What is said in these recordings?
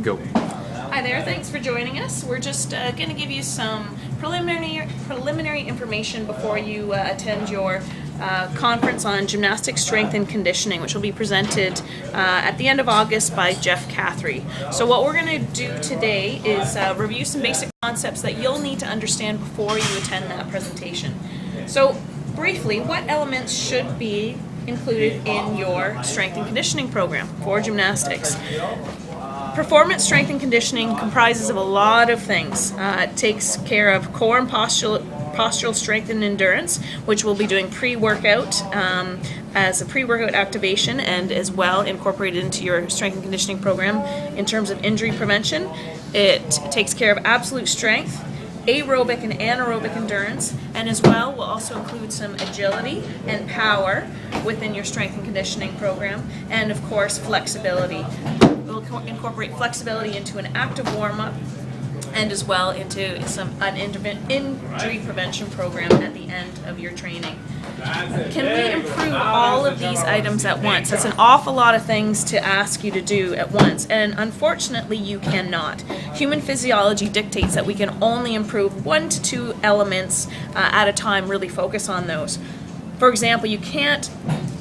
Go. Hi there, thanks for joining us. We're just going to give you some preliminary information before you attend your conference on gymnastics, strength, and conditioning, which will be presented at the end of August by Jeff Cathry. So what we're going to do today is review some basic concepts that you'll need to understand before you attend that presentation. So briefly, what elements should be included in your strength and conditioning program for gymnastics? Performance strength and conditioning comprises of a lot of things. It takes care of core and postural strength and endurance, which we'll be doing pre-workout as a pre-workout activation, and as well incorporated into your strength and conditioning program in terms of injury prevention. It takes care of absolute strength, aerobic and anaerobic endurance, and as well will also include some agility and power within your strength and conditioning program, and of course flexibility. We'll incorporate flexibility into an active warm-up and as well into an injury prevention program at the end of your training. Can we improve all of these items at once? That's an awful lot of things to ask you to do at once, and unfortunately you cannot. Human physiology dictates that we can only improve 1 to 2 elements at a time, really focus on those. For example, you can't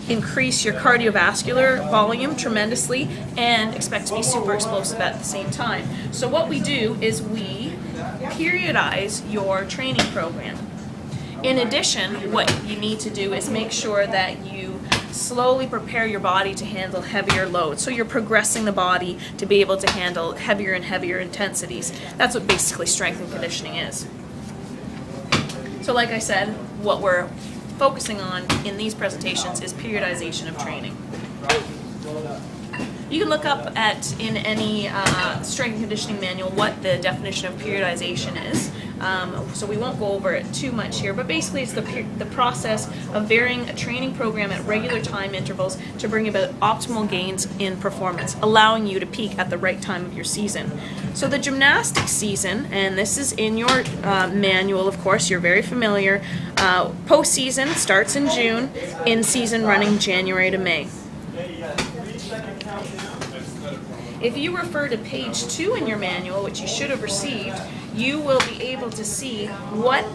increase your cardiovascular volume tremendously and expect to be super explosive at the same time. So what we do is we periodize your training program. In addition, what you need to do is make sure that you slowly prepare your body to handle heavier loads. So you're progressing the body to be able to handle heavier and heavier intensities. That's what basically strength and conditioning is. So like I said, what we're focusing on in these presentations is periodization of training. You can look up in any strength and conditioning manual what the definition of periodization is. So we won't go over it too much here, but basically it's the process of varying a training program at regular time intervals to bring about optimal gains in performance, allowing you to peak at the right time of your season. So the gymnastics season, and this is in your manual, of course, you're very familiar, postseason starts in June, in season running January to May. If you refer to page 2 in your manual, which you should have received, you will be able to see what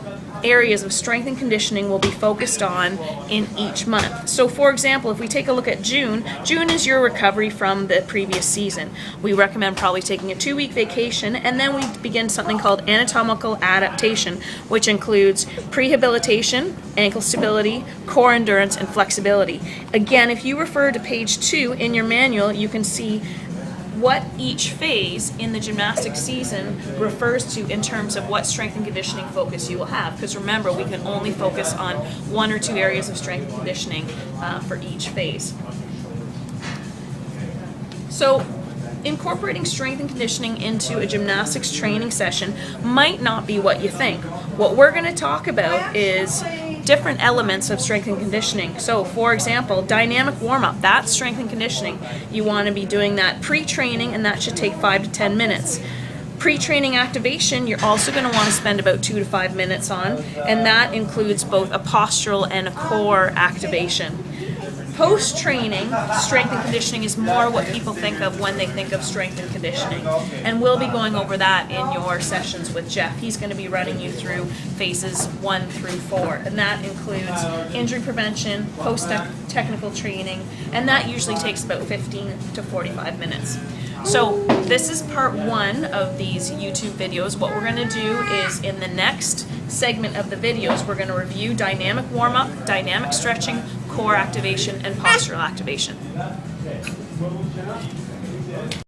areas of strength and conditioning will be focused on in each month. So for example, if we take a look at June, June is your recovery from the previous season. We recommend probably taking a 2-week vacation, and then we begin something called anatomical adaptation, which includes prehabilitation, ankle stability, core endurance, and flexibility. Again, if you refer to page 2 in your manual, you can see what each phase in the gymnastics season refers to in terms of what strength and conditioning focus you will have. Because remember, we can only focus on 1 or 2 areas of strength and conditioning for each phase. So incorporating strength and conditioning into a gymnastics training session might not be what you think. What we're going to talk about is different elements of strength and conditioning. So for example, dynamic warm-up, that's strength and conditioning. You want to be doing that pre-training, and that should take 5 to 10 minutes. Pre-training activation, you're also going to want to spend about 2 to 5 minutes on, and that includes both a postural and a core activation. Post-training, strength and conditioning is more what people think of when they think of strength and conditioning. And we'll be going over that in your sessions with Jeff. He's going to be running you through phases 1 through 4. And that includes injury prevention, post-technical training, and that usually takes about 15 to 45 minutes. So this is part 1 of these YouTube videos. What we're going to do is in the next segment of the videos, we're going to review dynamic warm-up, dynamic stretching, core activation, and postural activation.